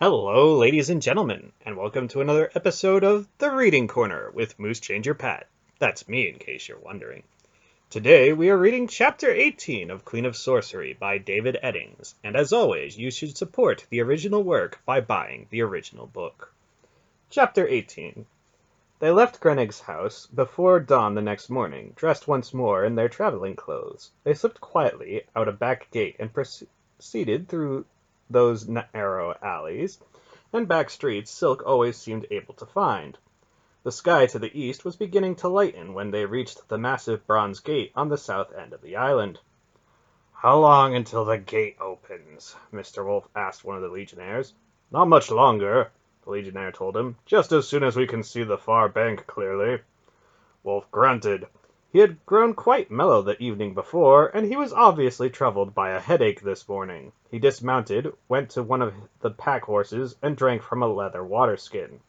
Hello, ladies and gentlemen, and welcome to another episode of The Reading Corner with MooseChangerPat. That's me, in case you're wondering. Today, we are reading Chapter 18 of Queen of Sorcery by David Eddings, and as always, you should support the original work by buying the original book. Chapter 18. They left Grenig's house before dawn the next morning, dressed once more in their traveling clothes. They slipped quietly out a back gate and proceeded through those narrow alleys and back streets Silk always seemed able to find. The sky to the east was beginning to lighten when they reached the massive bronze gate on the south end of the island. "How long until the gate opens?" Mr. Wolf asked one of the legionnaires. "Not much longer," the legionnaire told him. "Just as soon as we can see the far bank clearly." Wolf grunted. He had grown quite mellow the evening before, and he was obviously troubled by a headache this morning. He dismounted, went to one of the pack horses, and drank from a leather water-skin.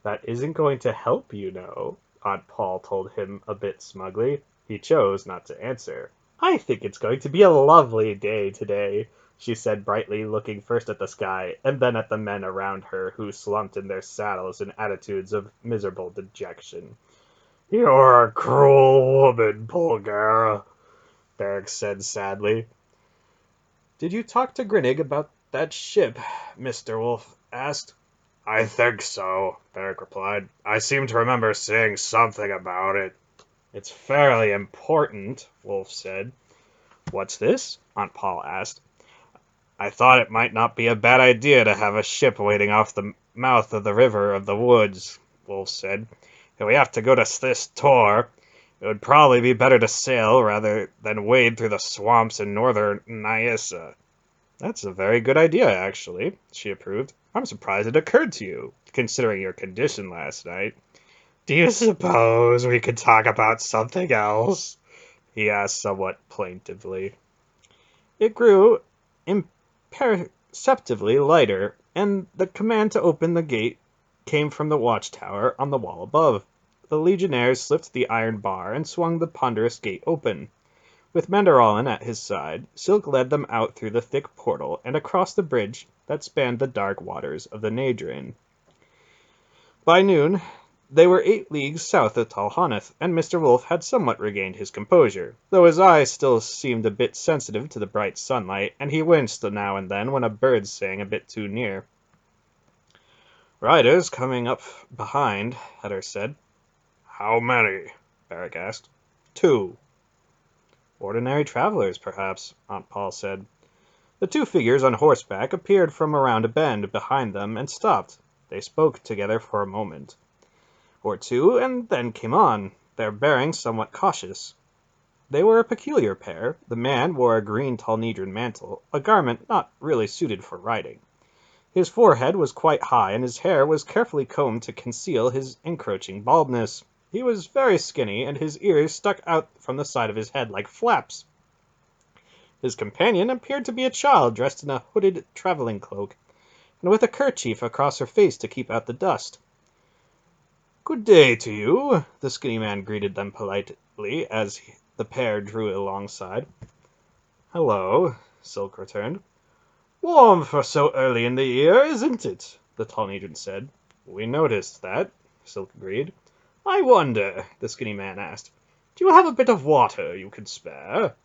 "That isn't going to help, you know," Aunt Paul told him a bit smugly. He chose not to answer. "I think it's going to be a lovely day today," she said brightly, looking first at the sky and then at the men around her who slumped in their saddles in attitudes of miserable dejection. "You're a cruel woman, Polgara," Beric said sadly. "Did you talk to Grinnig about that ship?" Mr. Wolf asked. "I think so," Beric replied. "I seem to remember saying something about it." "It's fairly important," Wolf said. "What's this?" Aunt Paul asked. "I thought it might not be a bad idea to have a ship waiting off the mouth of the River of the Woods," Wolf said. "If we have to go to this tour, it would probably be better to sail rather than wade through the swamps in northern Nyissa." "That's a very good idea, actually," she approved. "I'm surprised it occurred to you, considering your condition last night." "Do you suppose we could talk about something else?" he asked somewhat plaintively. It grew imperceptibly lighter, and the command to open the gate came from the watchtower on the wall above. The legionnaires slipped the iron bar and swung the ponderous gate open. With Manderolin at his side, Silk led them out through the thick portal and across the bridge that spanned the dark waters of the Nadrian. By noon, they were 8 leagues south of Talhanath, and Mr. Wolf had somewhat regained his composure, though his eyes still seemed a bit sensitive to the bright sunlight, and he winced now and then when a bird sang a bit too near. "Riders coming up behind," Heder said. "How many?" Beric asked. "2." "Ordinary travelers, perhaps," Aunt Paul said. The 2 figures on horseback appeared from around a bend behind them and stopped. They spoke together for a moment or two, and then came on, their bearing somewhat cautious. They were a peculiar pair. The man wore a green Talnedran mantle, a garment not really suited for riding. His forehead was quite high, and his hair was carefully combed to conceal his encroaching baldness. He was very skinny, and his ears stuck out from the side of his head like flaps. His companion appeared to be a child dressed in a hooded traveling cloak, and with a kerchief across her face to keep out the dust. "Good day to you," the skinny man greeted them politely as the pair drew alongside. "Hello," Silk returned. "Warm for so early in the year, isn't it?" the Talnedran said. "We noticed that," Silk agreed. "I wonder," the skinny man asked, "do you have a bit of water you could spare?"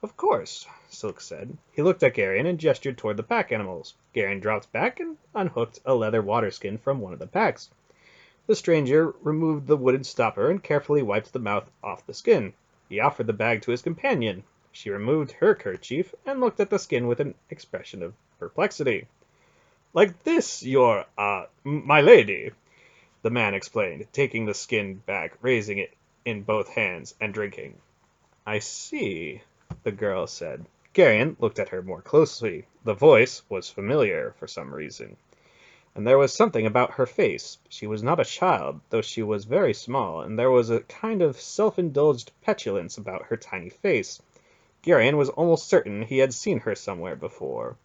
"Of course," Silk said. He looked at Garion and gestured toward the pack animals. Garion dropped back and unhooked a leather water-skin from one of the packs. The stranger removed the wooden stopper and carefully wiped the mouth off the skin. He offered the bag to his companion. She removed her kerchief and looked at the skin with an expression of perplexity. "Like this, my lady," the man explained, taking the skin back, raising it in both hands, and drinking. "I see," the girl said. Garion looked at her more closely. The voice was familiar for some reason. And there was something about her face. She was not a child, though she was very small, and there was a kind of self-indulged petulance about her tiny face. Garion was almost certain he had seen her somewhere before.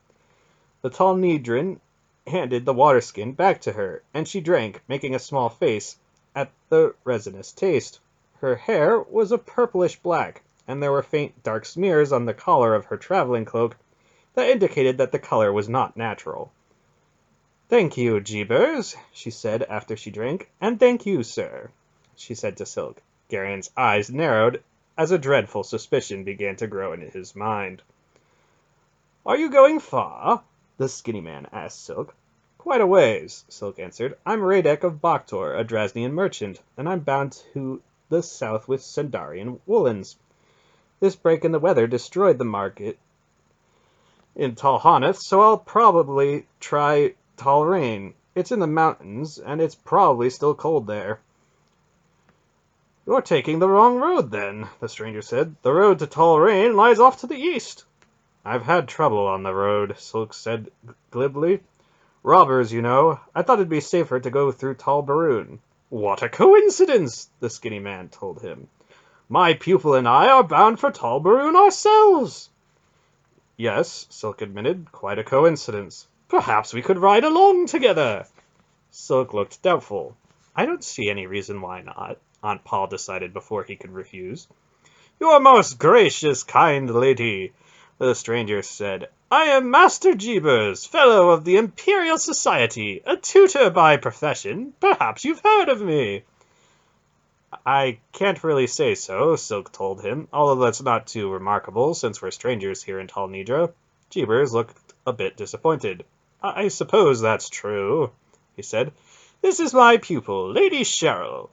The Talnedran handed the water-skin back to her, and she drank, making a small face at the resinous taste. Her hair was a purplish black, and there were faint dark smears on the collar of her traveling cloak that indicated that the color was not natural. "Thank you, Jeebers," she said after she drank, "and thank you, sir," she said to Silk. Garion's eyes narrowed as a dreadful suspicion began to grow in his mind. "Are you going far?" the skinny man asked Silk. "Quite a ways," Silk answered. "I'm Radek of Baktor, a Drasnian merchant, and I'm bound to the south with Sendarian woolens. This break in the weather destroyed the market in Talhaneth, so I'll probably try Talrain. It's in the mountains, and it's probably still cold there." "You're taking the wrong road, then," the stranger said. "The road to Talrain lies off to the east." "I've had trouble on the road," Silk said glibly. "Robbers, you know. I thought it'd be safer to go through Talbaroon." "What a coincidence!" the skinny man told him. "My pupil and I are bound for Talbaroon ourselves." "Yes," Silk admitted, "quite a coincidence. Perhaps we could ride along together." Silk looked doubtful. "I don't see any reason why not," Aunt Paul decided before he could refuse. "Your most gracious, kind lady," the stranger said. "I am Master Jeebers, Fellow of the Imperial Society, a tutor by profession. Perhaps you've heard of me." "I can't really say so," Silk told him, "although that's not too remarkable, since we're strangers here in Talnidra." Jeebers looked a bit disappointed. "I suppose that's true," he said. "This is my pupil, Lady Cheryl.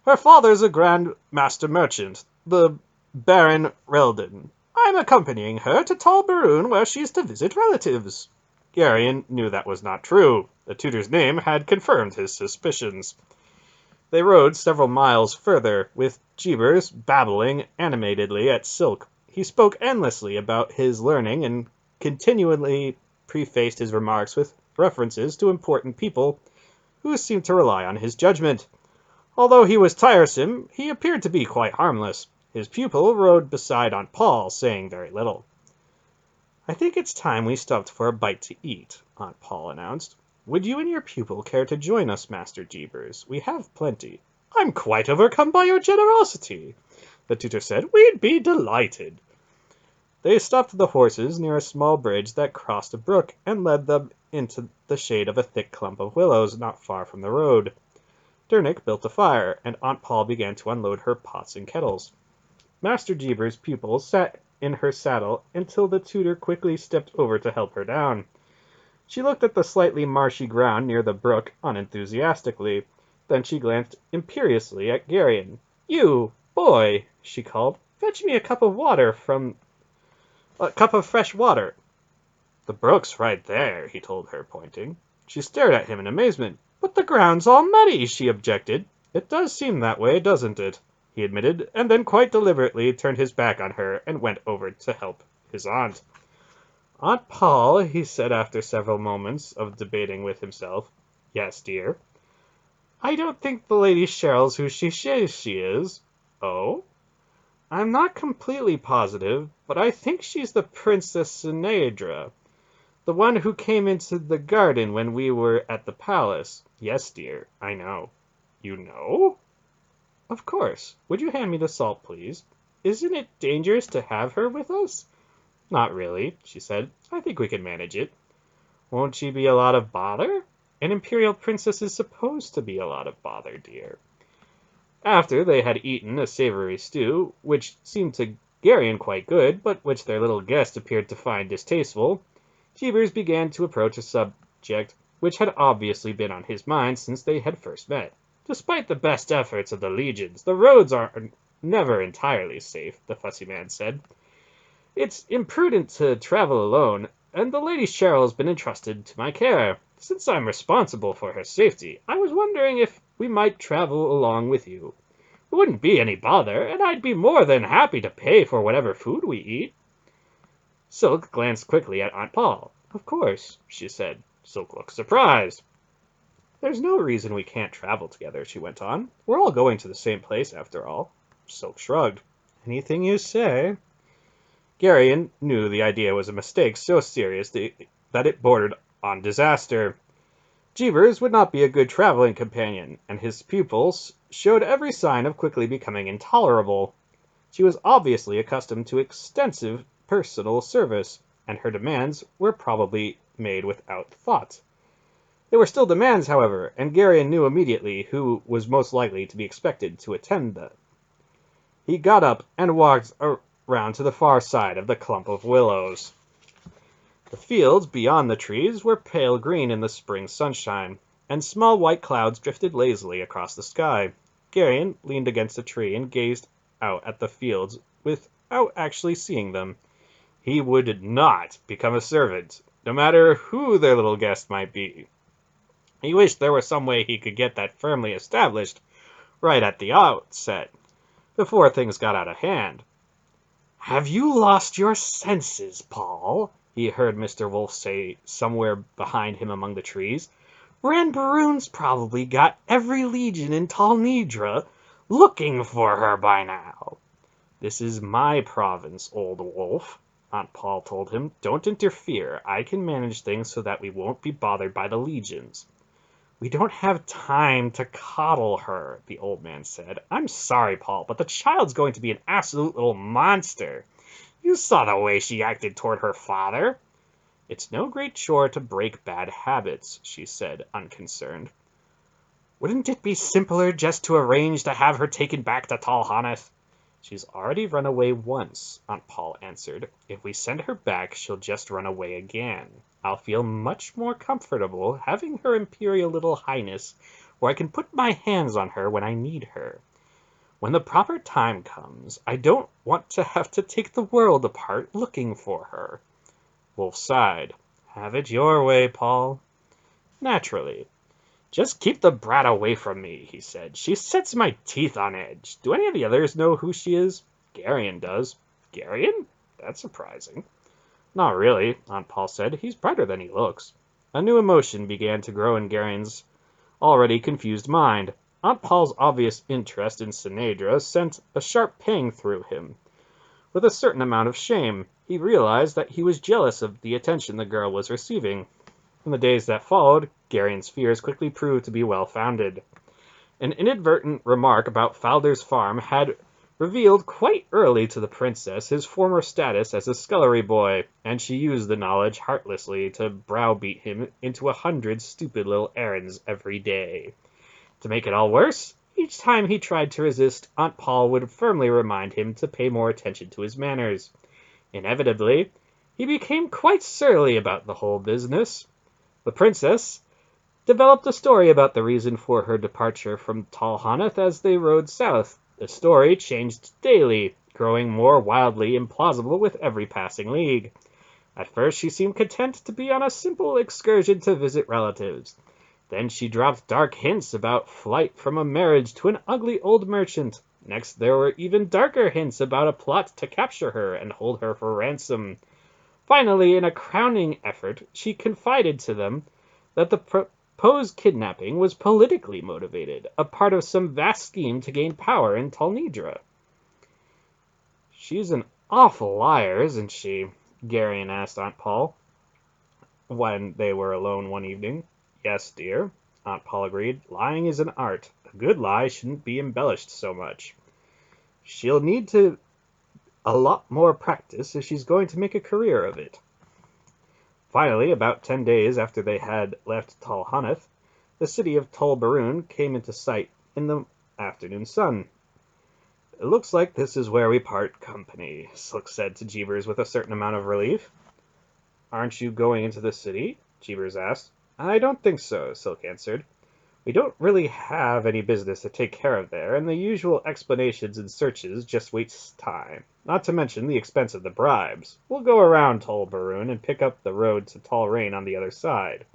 Her father's a Grand Master Merchant, the Baron Reldon. I'm accompanying her to Talbaroon, where she's to visit relatives." Garion knew that was not true. The tutor's name had confirmed his suspicions. They rode several miles further, with Jeebers babbling animatedly at Silk. He spoke endlessly about his learning and continually prefaced his remarks with references to important people who seemed to rely on his judgment. Although he was tiresome, he appeared to be quite harmless. His pupil rode beside Aunt Paul, saying very little. "I think it's time we stopped for a bite to eat," Aunt Paul announced. "Would you and your pupil care to join us, Master Jeebers? We have plenty." "I'm quite overcome by your generosity," the tutor said. "We'd be delighted." They stopped the horses near a small bridge that crossed a brook and led them into the shade of a thick clump of willows not far from the road. Dernick built a fire, and Aunt Paul began to unload her pots and kettles. Master Jeeber's pupil sat in her saddle until the tutor quickly stepped over to help her down. She looked at the slightly marshy ground near the brook unenthusiastically. Then she glanced imperiously at Garion. "You, boy," she called, "fetch me a cup of fresh water." "The brook's right there," he told her, pointing. She stared at him in amazement. "But the ground's all muddy," she objected. "It does seem that way, doesn't it?" he admitted, and then quite deliberately turned his back on her and went over to help his aunt. "Aunt Paul," he said after several moments of debating with himself. "Yes, dear." "I don't think the Lady Cheryl's who she says she is." "Oh?" "I'm not completely positive, but I think she's the Princess Sineadra, the one who came into the garden when we were at the palace." "Yes, dear, I know." "You know?" "Of course. Would you hand me the salt, please? Isn't it dangerous to have her with us?" "Not really," she said. "I think we can manage it." "Won't she be a lot of bother?" "An imperial princess is supposed to be a lot of bother, dear." After they had eaten a savory stew, which seemed to Garion quite good, but which their little guest appeared to find distasteful, Jeebers began to approach a subject which had obviously been on his mind since they had first met. "Despite the best efforts of the legions, the roads are never entirely safe," the fussy man said. "It's imprudent to travel alone, and the Lady Cheryl has been entrusted to my care. Since I'm responsible for her safety, I was wondering if we might travel along with you. It wouldn't be any bother, and I'd be more than happy to pay for whatever food we eat." Silk glanced quickly at Aunt Paul. "Of course," she said. Silk looked surprised. "There's no reason we can't travel together," she went on. "We're all going to the same place, after all." Silk shrugged. "Anything you say." Garion knew the idea was a mistake so serious that it bordered on disaster. Jeebers would not be a good traveling companion, and his pupils showed every sign of quickly becoming intolerable. She was obviously accustomed to extensive personal service, and her demands were probably made without thought. They were still demands, however, and Geryon knew immediately who was most likely to be expected to attend them. He got up and walked around to the far side of the clump of willows. The fields beyond the trees were pale green in the spring sunshine, and small white clouds drifted lazily across the sky. Geryon leaned against a tree and gazed out at the fields without actually seeing them. He would not become a servant, no matter who their little guest might be. He wished there were some way he could get that firmly established right at the outset, before things got out of hand. "Have you lost your senses, Paul?" he heard Mr. Wolf say somewhere behind him among the trees. "Ranbaroon's probably got every legion in Talnidra looking for her by now." "This is my province, old wolf," Aunt Paul told him. "Don't interfere. I can manage things so that we won't be bothered by the legions." "We don't have time to coddle her," the old man said. "I'm sorry, Paul, but the child's going to be an absolute little monster. You saw the way she acted toward her father." "It's no great chore to break bad habits," she said, unconcerned. "Wouldn't it be simpler just to arrange to have her taken back to Talhaneth?" "She's already run away once," Aunt Paul answered. "If we send her back, she'll just run away again. I'll feel much more comfortable having her Imperial Little Highness where I can put my hands on her when I need her. When the proper time comes, I don't want to have to take the world apart looking for her." Wolf sighed. "Have it your way, Paul." "Naturally. Just keep the brat away from me," he said. "She sets my teeth on edge. Do any of the others know who she is?" "Geryon does." "Geryon? That's surprising." "Not really," Aunt Paul said. "He's brighter than he looks." A new emotion began to grow in Geryon's already confused mind. Aunt Paul's obvious interest in Sinedra sent a sharp pang through him. With a certain amount of shame, he realized that he was jealous of the attention the girl was receiving. In the days that followed, Geryon's fears quickly proved to be well-founded. An inadvertent remark about Falder's farm had revealed quite early to the princess his former status as a scullery boy, and she used the knowledge heartlessly to browbeat him into 100 stupid little errands every day. To make it all worse, each time he tried to resist, Aunt Paul would firmly remind him to pay more attention to his manners. Inevitably, he became quite surly about the whole business. The princess developed a story about the reason for her departure from Talhaneth as they rode south. The story changed daily, growing more wildly implausible with every passing league. At first she seemed content to be on a simple excursion to visit relatives. Then she dropped dark hints about flight from a marriage to an ugly old merchant. Next there were even darker hints about a plot to capture her and hold her for ransom. Finally, in a crowning effort, she confided to them that the proposed kidnapping was politically motivated, a part of some vast scheme to gain power in Talnidra. "She's an awful liar, isn't she?" Geryon asked Aunt Paul when they were alone one evening. "Yes, dear," Aunt Paul agreed. "Lying is an art. A good lie shouldn't be embellished so much. She'll need a lot more practice if she's going to make a career of it." Finally, about 10 days after they had left Talhaneth, the city of Tolbaroon came into sight in the afternoon sun. "It looks like this is where we part company," Silk said to Jeebers with a certain amount of relief. "Aren't you going into the city?" Jeebers asked. "I don't think so," Silk answered. "We don't really have any business to take care of there, and the usual explanations and searches just waste time. Not to mention the expense of the bribes. We'll go around Tolbaroon and pick up the road to Talrain on the other side."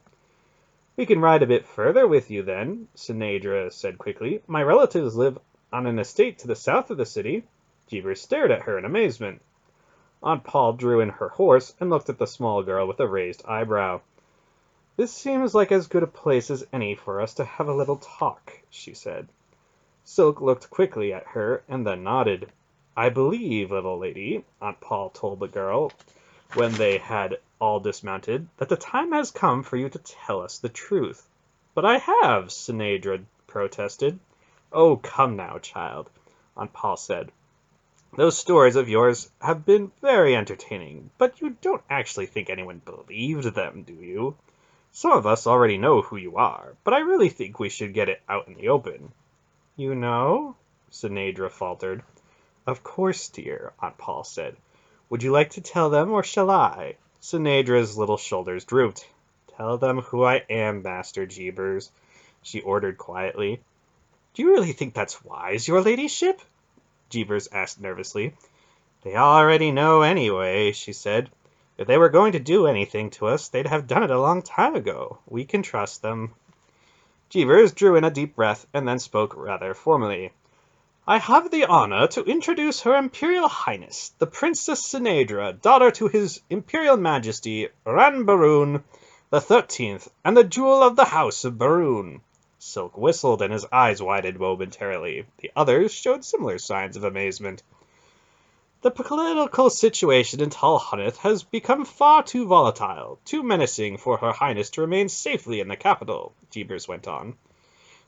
"We can ride a bit further with you, then," Sinedra said quickly. "My relatives live on an estate to the south of the city." Jeebers stared at her in amazement. Aunt Paul drew in her horse and looked at the small girl with a raised eyebrow. "This seems like as good a place as any for us to have a little talk," she said. Silk looked quickly at her and then nodded. "I believe, little lady," Aunt Paul told the girl when they had all dismounted, "that the time has come for you to tell us the truth." "But I have," Sinedra protested. "Oh, come now, child," Aunt Paul said. "Those stories of yours have been very entertaining, but you don't actually think anyone believed them, do you?" Some of us already know who you are, but I really think we should get it out in the open. You know? Sinedra faltered. Of course, dear, Aunt Paul said. Would you like to tell them, or shall I? Sinedra's little shoulders drooped. Tell them who I am, Master Jeebers, she ordered quietly. Do you really think that's wise, your ladyship? Jeebers asked nervously. They already know anyway, she said. If they were going to do anything to us, they'd have done it a long time ago. We can trust them. Jeebers drew in a deep breath and then spoke rather formally. I have the honor to introduce Her Imperial Highness, the Princess Sinedra, daughter to His Imperial Majesty Ranbaroon the 13th, and the jewel of the House of Baroon. Silk whistled and his eyes widened momentarily. The others showed similar signs of amazement. The political situation in Tal Huneth has become far too volatile, too menacing for Her Highness to remain safely in the capital, Jeebers went on.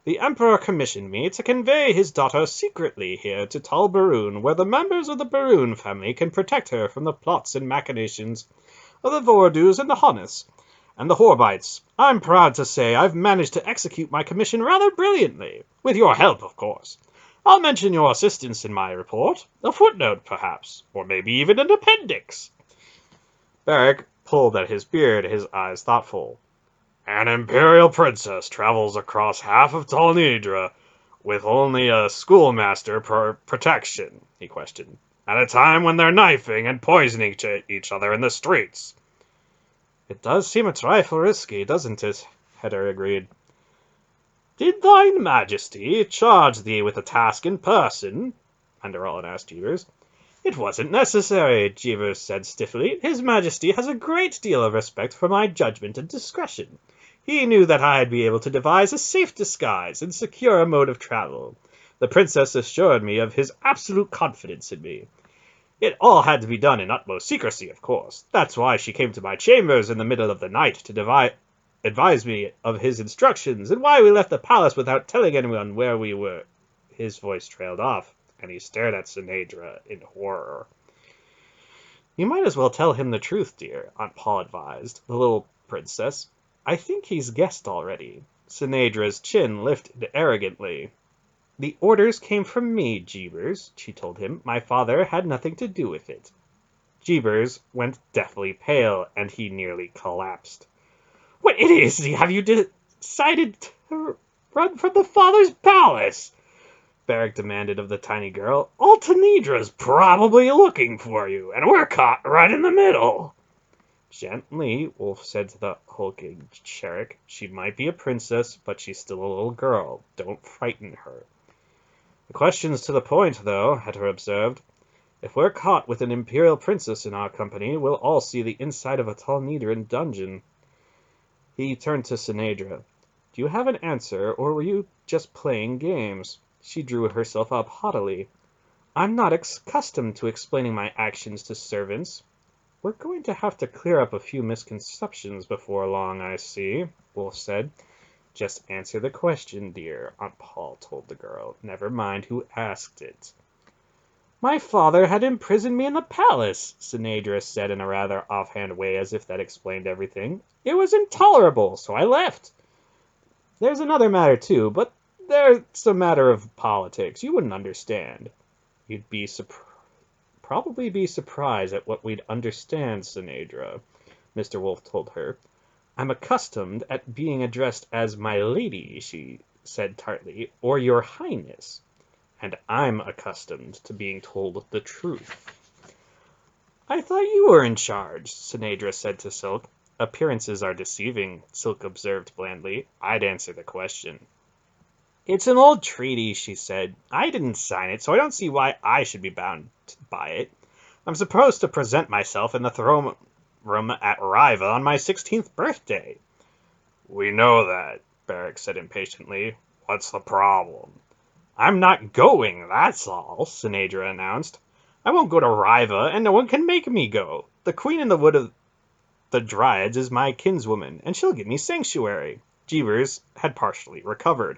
The Emperor commissioned me to convey his daughter secretly here to Tal Baroon, where the members of the Baroon family can protect her from the plots and machinations of the Vordus and the Honeths, and the Horbites. I'm proud to say I've managed to execute my commission rather brilliantly, with your help, of course. I'll mention your assistance in my report, a footnote perhaps, or maybe even an appendix. Beric pulled at his beard, his eyes thoughtful. An imperial princess travels across half of Talnidra with only a schoolmaster for protection, he questioned, at a time when they're knifing and poisoning each other in the streets. It does seem a trifle risky, doesn't it? Heder agreed. Did thine majesty charge thee with the task in person? Underallen asked Jeebers. It wasn't necessary, Jeebers said stiffly. His majesty has a great deal of respect for my judgment and discretion. He knew that I'd be able to devise a safe disguise and secure a mode of travel. The princess assured me of his absolute confidence in me. It all had to be done in utmost secrecy, of course. That's why she came to my chambers in the middle of the night to advise me of his instructions, and why we left the palace without telling anyone where we were. His voice trailed off, and he stared at Sinedra in horror. You might as well tell him the truth, dear, Aunt Paul advised, the little princess. I think he's guessed already. Sinedra's chin lifted arrogantly. The orders came from me, Jeebers, she told him. My father had nothing to do with it. Jeebers went deathly pale, and he nearly collapsed. What idiocy have you decided to run from the father's palace? Beric demanded of the tiny girl. Altanidra's probably looking for you, and we're caught right in the middle. Gently, Wolf said to the hulking Sherrick. She might be a princess, but she's still a little girl. Don't frighten her. The question's to the point, though, Heder observed. If we're caught with an imperial princess in our company, we'll all see the inside of a Talnidran dungeon. He turned to Sinedra. Do you have an answer, or were you just playing games? She drew herself up haughtily. I'm not accustomed to explaining my actions to servants. We're going to have to clear up a few misconceptions before long, I see, Wolf said. Just answer the question, dear, Aunt Paul told the girl. Never mind who asked it. My father had imprisoned me in the palace, Sinedra said in a rather offhand way, as if that explained everything. It was intolerable, so I left. There's another matter, too, but there's a matter of politics. You wouldn't understand. You'd be probably be surprised at what we'd understand, Sinedra, Mr. Wolf told her. I'm accustomed at being addressed as my lady, she said tartly, or your highness. And I'm accustomed to being told the truth. I thought you were in charge, Sinedra said to Silk. Appearances are deceiving, Silk observed blandly. I'd answer the question. It's an old treaty, she said. I didn't sign it, so I don't see why I should be bound by it. I'm supposed to present myself in the throne room at Riva on my 16th birthday. We know that, Beric said impatiently. What's the problem? I'm not going, that's all, Sinedra announced. I won't go to Riva, and no one can make me go. The queen in the wood of the Dryads is my kinswoman, and she'll give me sanctuary. Jeebers had partially recovered.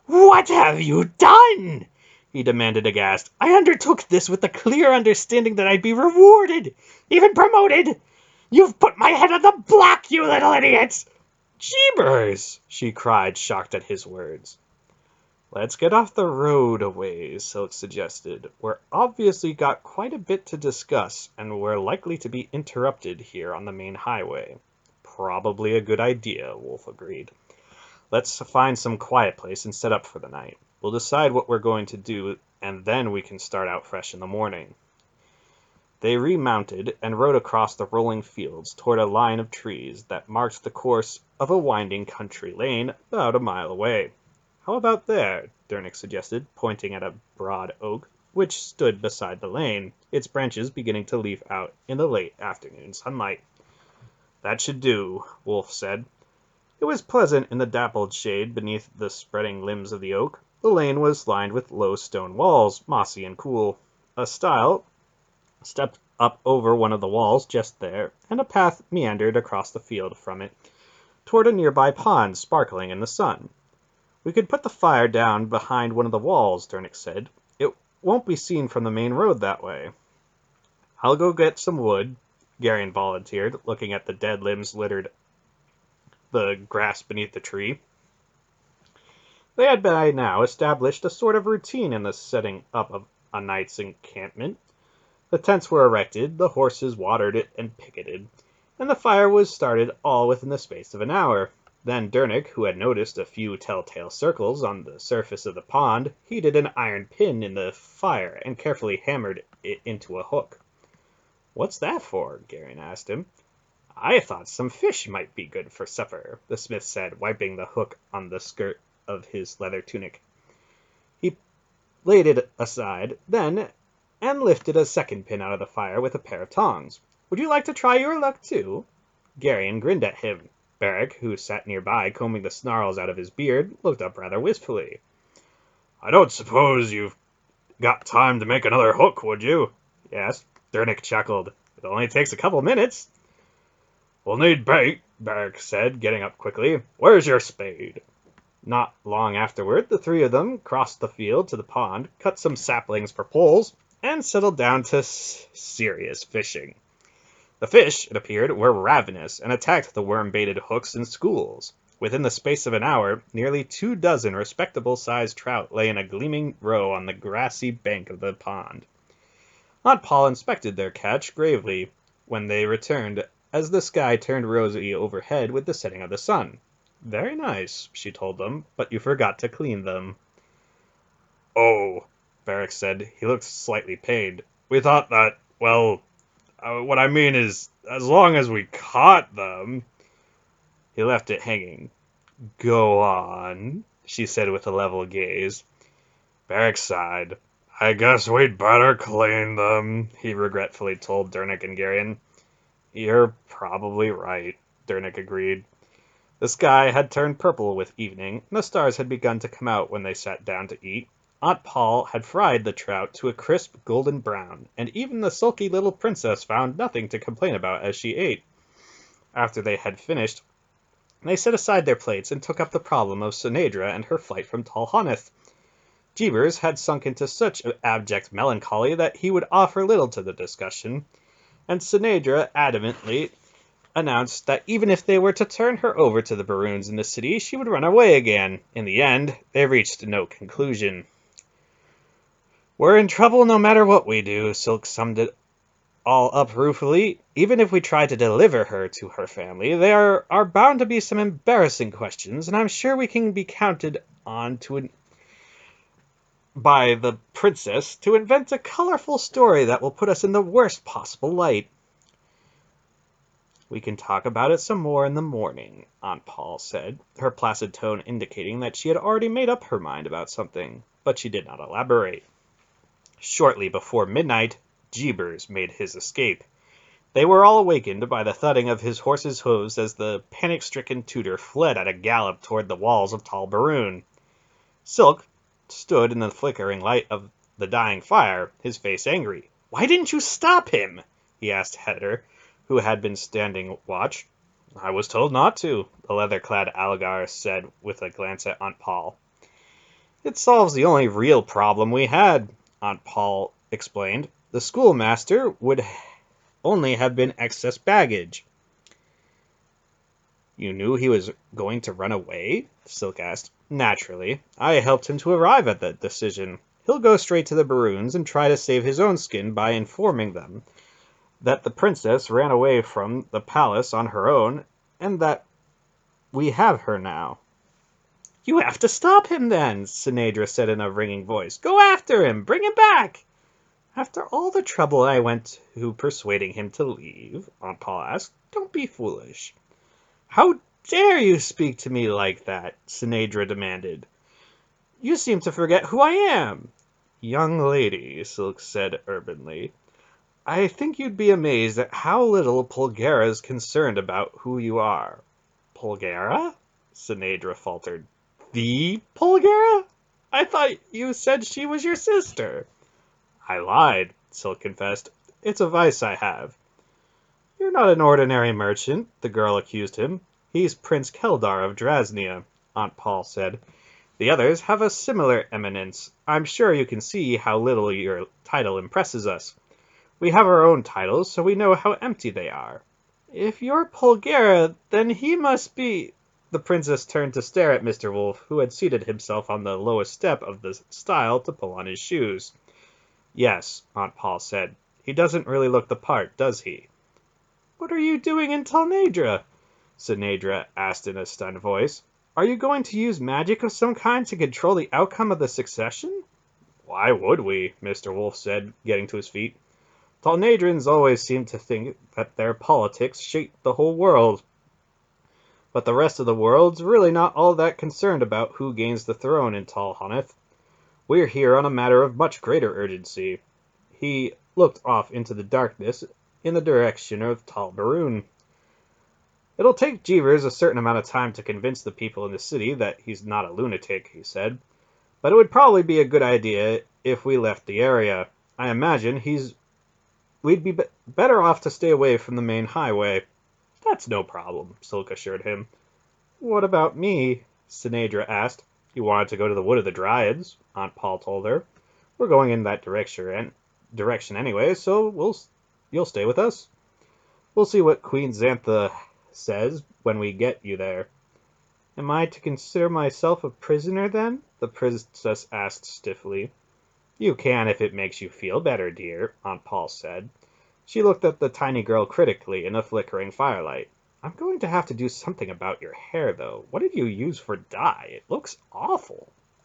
What have you done? He demanded aghast. I undertook this with the clear understanding that I'd be rewarded, even promoted. You've put my head on the block, you little idiots! Jeebers! She cried, shocked at his words. Let's get off the road a ways, Silk suggested. We're obviously got quite a bit to discuss, and we're likely to be interrupted here on the main highway. Probably a good idea, Wolf agreed. Let's find some quiet place and set up for the night. We'll decide what we're going to do, and then we can start out fresh in the morning. They remounted and rode across the rolling fields toward a line of trees that marked the course of a winding country lane about a mile away. How about there? Dernick suggested, pointing at a broad oak which stood beside the lane, its branches beginning to leaf out in the late afternoon sunlight. That should do, Wolf said. It was pleasant in the dappled shade beneath the spreading limbs of the oak. The lane was lined with low stone walls, mossy and cool. A stile stepped up over one of the walls just there, and a path meandered across the field from it, toward a nearby pond sparkling in the sun. We could put the fire down behind one of the walls, Dernick said. It won't be seen from the main road that way. I'll go get some wood, Garion volunteered, looking at the dead limbs littered the grass beneath the tree. They had by now established a sort of routine in the setting up of a night's encampment. The tents were erected, the horses watered and picketed, and the fire was started all within the space of an hour. Then Dernick, who had noticed a few telltale circles on the surface of the pond, heated an iron pin in the fire and carefully hammered it into a hook. "What's that for?" Garion asked him. "I thought some fish might be good for supper," the smith said, wiping the hook on the skirt of his leather tunic. He laid it aside, then, and lifted a second pin out of the fire with a pair of tongs. "Would you like to try your luck, too?" Garion grinned at him. Beric, who sat nearby combing the snarls out of his beard, looked up rather wistfully. "I don't suppose you've got time to make another hook, would you?" he asked. Dernick chuckled. "It only takes a couple minutes." "We'll need bait," Beric said, getting up quickly. "Where's your spade?" Not long afterward, the three of them crossed the field to the pond, cut some saplings for poles, and settled down to serious fishing. The fish, it appeared, were ravenous and attacked the worm-baited hooks in schools. Within the space of an hour, nearly 24 respectable-sized trout lay in a gleaming row on the grassy bank of the pond. Aunt Paul inspected their catch gravely when they returned, as the sky turned rosy overhead with the setting of the sun. "Very nice," she told them, "but you forgot to clean them." "Oh," Beric said. He looked slightly pained. "We thought that, well, what I mean is, as long as we caught them..." He left it hanging. "Go on," she said with a level gaze. Beric sighed. "I guess we'd better clean them," he regretfully told Dernick and Garion. "You're probably right," Dernick agreed. The sky had turned purple with evening, and the stars had begun to come out when they sat down to eat. Aunt Paul had fried the trout to a crisp golden brown, and even the sulky little princess found nothing to complain about as she ate. After they had finished, they set aside their plates and took up the problem of Sinedra and her flight from Talhaneth. Jeebers had sunk into such abject melancholy that he would offer little to the discussion, and Sinedra adamantly announced that even if they were to turn her over to the Baroons in the city, she would run away again. In the end, they reached no conclusion. "We're in trouble no matter what we do," Silk summed it all up ruefully. "Even if we try to deliver her to her family, there are bound to be some embarrassing questions, and I'm sure we can be counted on by the princess to invent a colorful story that will put us in the worst possible light." "We can talk about it some more in the morning," Aunt Paul said, her placid tone indicating that she had already made up her mind about something, but she did not elaborate. Shortly before midnight, Jeebers made his escape. They were all awakened by the thudding of his horse's hooves as the panic-stricken tutor fled at a gallop toward the walls of Tall Baroon. Silk stood in the flickering light of the dying fire, his face angry. "Why didn't you stop him?" he asked Heder, who had been standing watch. "I was told not to," the leather-clad Algar said with a glance at Aunt Paul. "It solves the only real problem we had," Aunt Paul explained. "The schoolmaster would only have been excess baggage." You knew he was going to run away? Silk asked. Naturally. I helped him to arrive at that decision. He'll go straight to the Baroons and try to save his own skin by informing them that the princess ran away from the palace on her own, and that we have her now. You have to stop him then, Sinedra said in a ringing voice. Go after him! Bring him back! After all the trouble I went to persuading him to leave, Aunt Paul asked, don't be foolish. How dare you speak to me like that? Sinedra demanded. You seem to forget who I am. Young lady, Silk said urbanely, I think you'd be amazed at how little Pulgera's concerned about who you are. Pulgera? Sinedra faltered. The Pulgera? I thought you said she was your sister. I lied, Silk confessed. It's a vice I have. You're not an ordinary merchant, the girl accused him. He's Prince Keldar of Drasnia, Aunt Paul said. The others have a similar eminence. I'm sure you can see how little your title impresses us. We have our own titles, so we know how empty they are. If you're Pulgera, then he must be... The princess turned to stare at Mr. Wolf, who had seated himself on the lowest step of the stile to pull on his shoes. Yes, Aunt Paul said. He doesn't really look the part, does he? What are you doing in Talnadra? Sinedra asked in a stunned voice. Are you going to use magic of some kind to control the outcome of the succession? Why would we? Mr. Wolf said, getting to his feet. Talnadrans always seem to think that their politics shape the whole world. But the rest of the world's really not all that concerned about who gains the throne in Talhoneth. We're here on a matter of much greater urgency. He looked off into the darkness in the direction of Tal Baroon. It'll take Jeevers a certain amount of time to convince the people in the city that he's not a lunatic, he said. But it would probably be a good idea if we left the area. I imagine we'd be better off to stay away from the main highway. That's no problem, Silk assured him. What about me? Sinedra asked. You wanted to go to the Wood of the Dryads, Aunt Paul told her. We're going in that direction anyway, so you'll stay with us. We'll see what Queen Xantha says when we get you there. Am I to consider myself a prisoner, then? The princess asked stiffly. You can if it makes you feel better, dear, Aunt Paul said. She looked at the tiny girl critically in the flickering firelight. I'm going to have to do something about your hair, though. What did you use for dye? It looks awful.